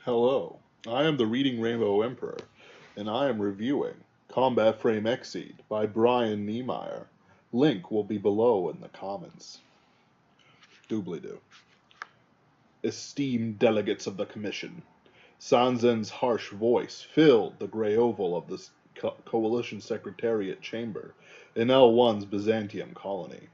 Hello, I am the Reading Rainbow Emperor, and I am reviewing Combat Frame XSeed by Brian Niemeier. Link will be below in the comments. Doobly-doo. Esteemed delegates of the Commission, Sanzen's harsh voice filled the gray oval of the Coalition Secretariat chamber in L1's Byzantium colony.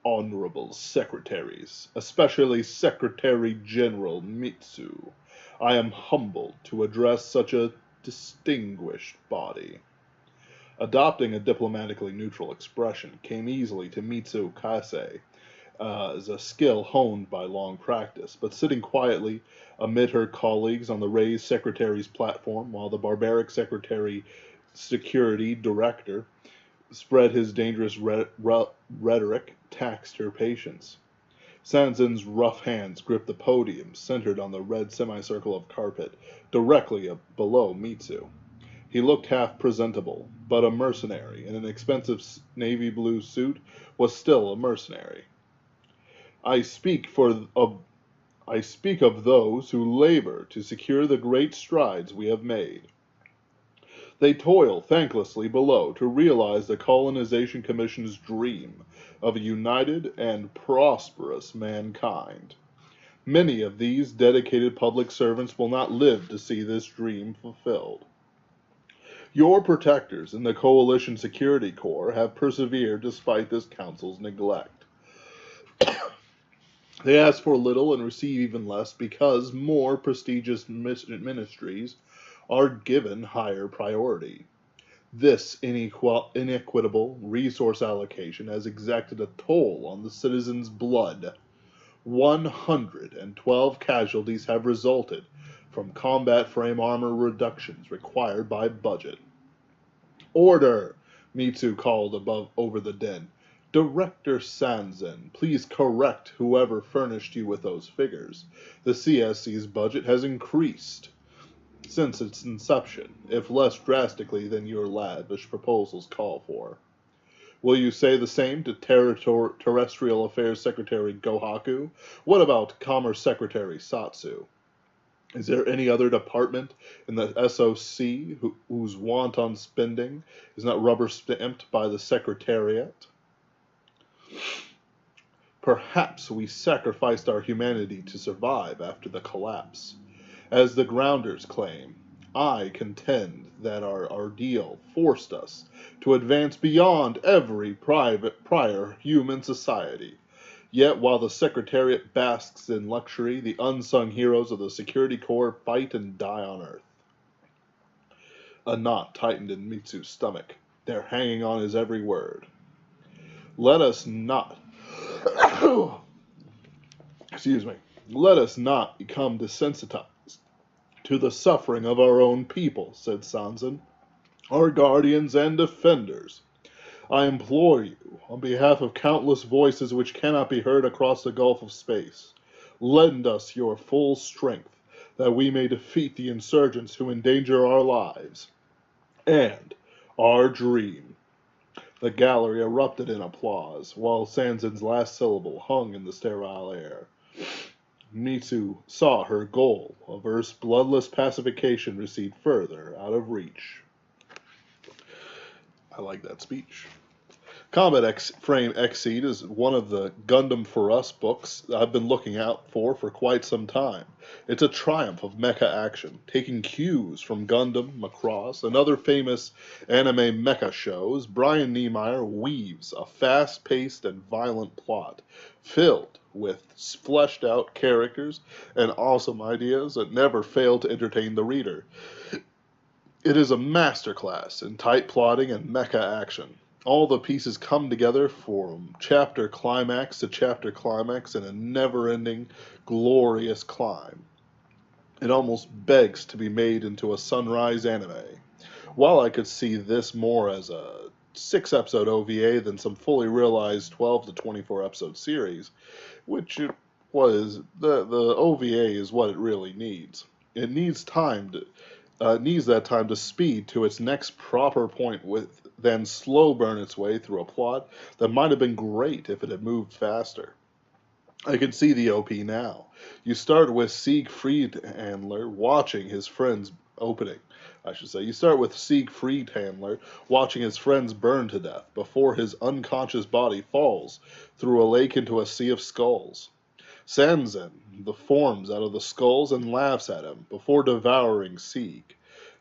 Honorable secretaries, especially Secretary General Mitsu, I am humbled to address such a distinguished body. Adopting a diplomatically neutral expression came easily to Mitsu Kase as a skill honed by long practice, but sitting quietly amid her colleagues on the raised secretary's platform while the barbaric secretary security director spread his dangerous rhetoric taxed her patience. Sanzen's rough hands gripped the podium centered on the red semicircle of carpet directly below Mitsu. He looked half presentable, but a mercenary in an expensive navy blue suit was still a mercenary. I speak of those who labor to secure the great strides we have made. They toil thanklessly below to realize the Colonization Commission's dream of a united and prosperous mankind. Many of these dedicated public servants will not live to see this dream fulfilled. Your protectors in the Coalition Security Corps have persevered despite this council's neglect. They ask for little and receive even less because more prestigious ministries are given higher priority. This inequitable resource allocation has exacted a toll on the citizens' blood. 112 casualties have resulted from combat frame armor reductions required by budget. Order! Mitsu called over the din. Director Sanzen, please correct whoever furnished you with those figures. The CSC's budget has increased since its inception, if less drastically than your lavish proposals call for. Will you say the same to Terrestrial Affairs Secretary Gohaku? What about Commerce Secretary Satsu? Is there any other department in the SOC whose wanton spending is not rubber stamped by the Secretariat? Perhaps we sacrificed our humanity to survive after the collapse. As the grounders claim, I contend that our ordeal forced us to advance beyond every prior human society. Yet while the Secretariat basks in luxury, the unsung heroes of the Security Corps fight and die on Earth. A knot tightened in Mitsu's stomach. They're hanging on his every word. Let us not excuse me. Let us not become desensitized to the suffering of our own people, said Sanzen, our guardians and defenders. I implore you, on behalf of countless voices which cannot be heard across the gulf of space, lend us your full strength, that we may defeat the insurgents who endanger our lives and our dream. The gallery erupted in applause, while Sanzen's last syllable hung in the sterile air. Mitsu saw her goal of Earth's bloodless pacification recede further out of reach. I like that speech. Combat Frame XSeed is one of the Gundam for Us books I've been looking out for quite some time. It's a triumph of mecha action, taking cues from Gundam, Macross, and other famous anime mecha shows. Brian Niemeier weaves a fast-paced and violent plot, filled with fleshed-out characters and awesome ideas that never fail to entertain the reader. It is a masterclass in tight plotting and mecha action. All the pieces come together from chapter climax to chapter climax in a never-ending, glorious climb. It almost begs to be made into a sunrise anime. While I could see this more as a 6-episode OVA than some fully realized 12 to 24 episode series, which it was, the OVA is what it really needs. It needs that time to speed to its next proper point then slow burn its way through a plot that might have been great if it had moved faster. I can see the OP now. You start with Siegfried Handler watching his friends opening. I should say. You start with Siegfried Handler watching his friends burn to death before his unconscious body falls through a lake into a sea of skulls. Sanzen the forms out of the skulls and laughs at him before devouring Sieg.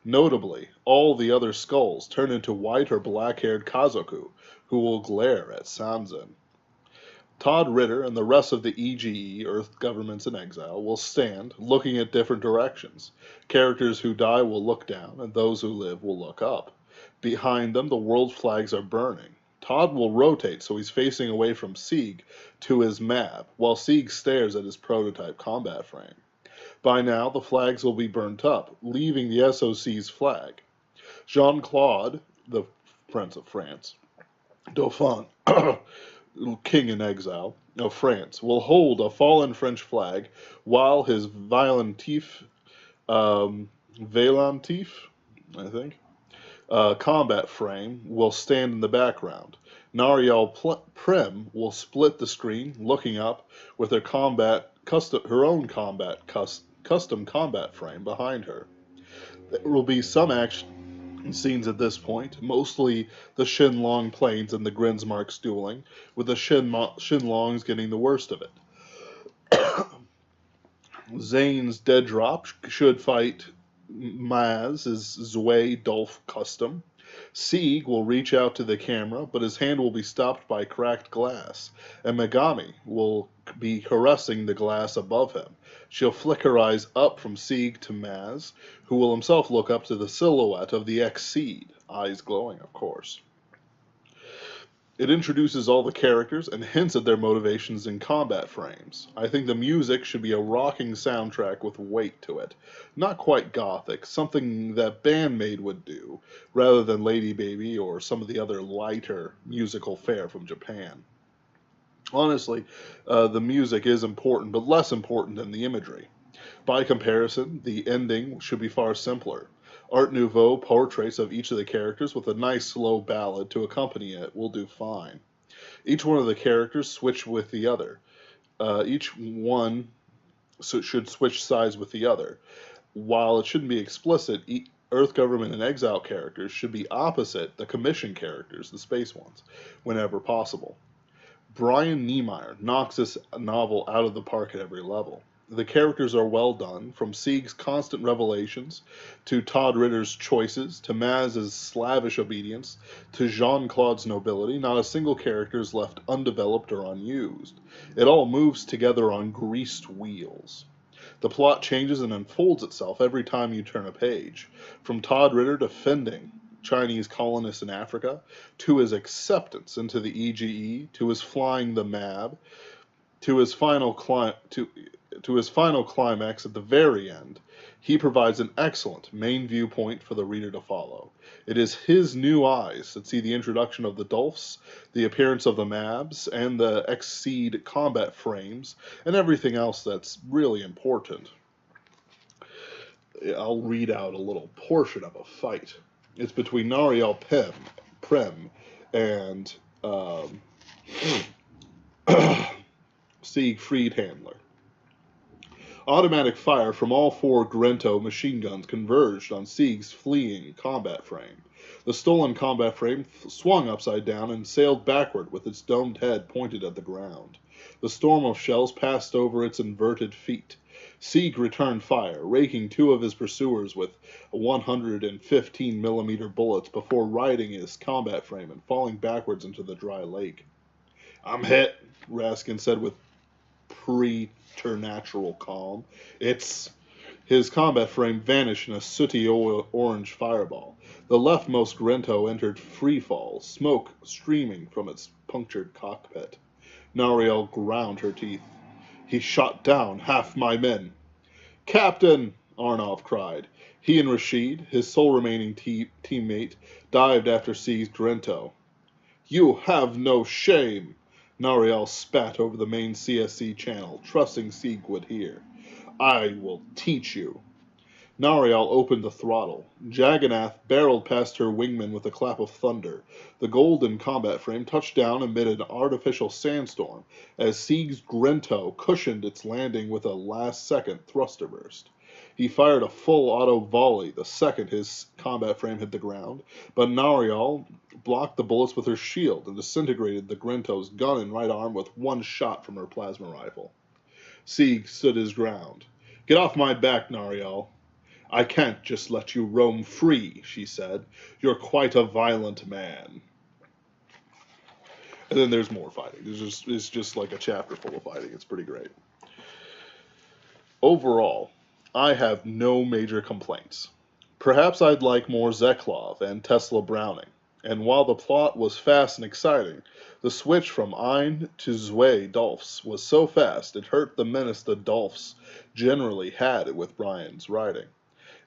Notably, all the other skulls turn into white or black-haired Kazoku, who will glare at Sanzen. Todd Ritter and the rest of the EGE, Earth Governments in Exile, will stand, looking at different directions. Characters who die will look down, and those who live will look up. Behind them, the world flags are burning. Todd will rotate so he's facing away from Sieg to his map, while Sieg stares at his prototype combat frame. By now, the flags will be burnt up, leaving the SOC's flag. Jean-Claude, the Prince of France, Dauphin, king in exile, of France, will hold a fallen French flag while his Valentif, I think, combat frame will stand in the background. Nariel Prim will split the screen, looking up, with her own custom combat frame behind her. There will be some action scenes at this point, mostly the Shinlong planes and the Grinsmarks dueling, with the Shinlongs getting the worst of it. Zane's Dead Drop should fight Maz's Zwei Dolph custom. Sieg will reach out to the camera, but his hand will be stopped by cracked glass, and Megami will be caressing the glass above him. She'll flick her eyes up from Sieg to Maz, who will himself look up to the silhouette of the XSeed, eyes glowing, of course. It introduces all the characters and hints at their motivations in combat frames. I think the music should be a rocking soundtrack with weight to it. Not quite gothic, something that Bandmade would do, rather than Lady Baby or some of the other lighter musical fare from Japan. Honestly, the music is important, but less important than the imagery. By comparison, the ending should be far simpler. Art Nouveau portraits of each of the characters with a nice slow ballad to accompany it will do fine. Each one of the characters switch with the other. Each one should switch sides with the other. While it shouldn't be explicit, Earth Government and Exile characters should be opposite the Commission characters, the space ones, whenever possible. Brian Niemeier knocks this novel out of the park at every level. The characters are well done, from Sieg's constant revelations, to Todd Ritter's choices, to Maz's slavish obedience, to Jean-Claude's nobility. Not a single character is left undeveloped or unused. It all moves together on greased wheels. The plot changes and unfolds itself every time you turn a page, from Todd Ritter defending Chinese colonists in Africa, to his acceptance into the EGE, to his flying the MAB, to his final climax at the very end. He provides an excellent main viewpoint for the reader to follow. It is his new eyes that see the introduction of the Dolphs, the appearance of the Mabs, and the XSeed combat frames, and everything else that's really important. I'll read out a little portion of a fight. It's between Nariel Prim and Siegfried Handler. Automatic fire from all four Grento machine guns converged on Sieg's fleeing combat frame. The stolen combat frame swung upside down and sailed backward with its domed head pointed at the ground. The storm of shells passed over its inverted feet. Sieg returned fire, raking two of his pursuers with 115mm bullets before righting his combat frame and falling backwards into the dry lake. "I'm hit," Raskin said with preternatural calm. His combat frame vanished in a sooty orange fireball. The leftmost Grento entered free fall, smoke streaming from its punctured cockpit. Nariel ground her teeth. "He shot down half my men." "Captain!" Arnov cried. He and Rashid, his sole remaining teammate, dived after Sieg's Grento. "You have no shame!" Nariel spat over the main CSC channel, trusting Sieg would hear. "I will teach you." Nariel opened the throttle. Jagannath barreled past her wingman with a clap of thunder. The golden combat frame touched down amid an artificial sandstorm as Sieg's Grento cushioned its landing with a last-second thruster burst. He fired a full auto volley the second his combat frame hit the ground, but Nariel blocked the bullets with her shield and disintegrated the Grento's gun and right arm with one shot from her plasma rifle. Sieg stood his ground. "Get off my back, Nariel." "I can't just let you roam free," she said. "You're quite a violent man." And then there's more fighting. It's just like a chapter full of fighting. It's pretty great. Overall, I have no major complaints. Perhaps I'd like more Zeklov and Tesla Browning. And while the plot was fast and exciting, the switch from Ein to Zwei Dolphs was so fast it hurt the menace the Dolphs generally had with Brian's writing.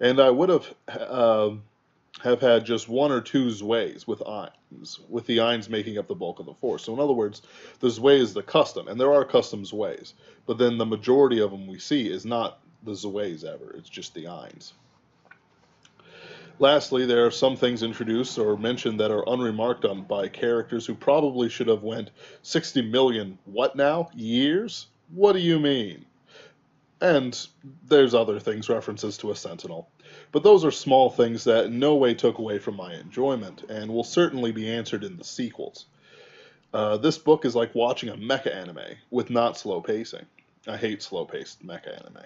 And I would have had just one or two Zweis with Eins, with the Eins making up the bulk of the force. So in other words, the Zwei is the custom, and there are custom Zweis, but then the majority of them we see is not the Zweis ever, it's just the Eins. Lastly, there are some things introduced or mentioned that are unremarked on by characters who probably should have went 60 million, what now, years? What do you mean? And there's other things, references to a sentinel. But those are small things that in no way took away from my enjoyment, and will certainly be answered in the sequels. This book is like watching a mecha anime, with not slow pacing. I hate slow-paced mecha anime.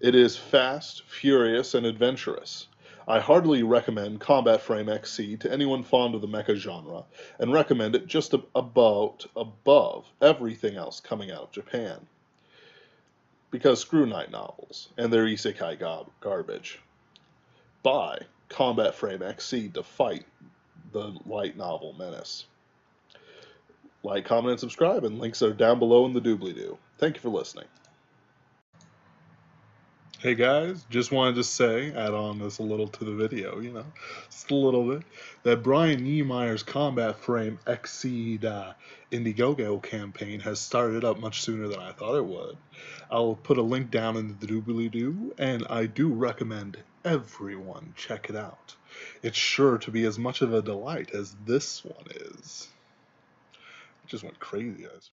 It is fast, furious, and adventurous. I heartily recommend Combat Frame XSeed to anyone fond of the mecha genre, and recommend it just above everything else coming out of Japan. Because screw night novels, and their isekai garbage. Buy Combat Frame XSeed to fight the light novel menace. Like, comment, and subscribe, and links are down below in the doobly-doo. Thank you for listening. Hey guys, just wanted to say, add on this a little to the video, just a little bit, that Brian Niemeier's Combat Frame XSeed Indiegogo campaign has started up much sooner than I thought it would. I'll put a link down in the doobly-doo, and I do recommend everyone check it out. It's sure to be as much of a delight as this one is. It just went crazy, guys.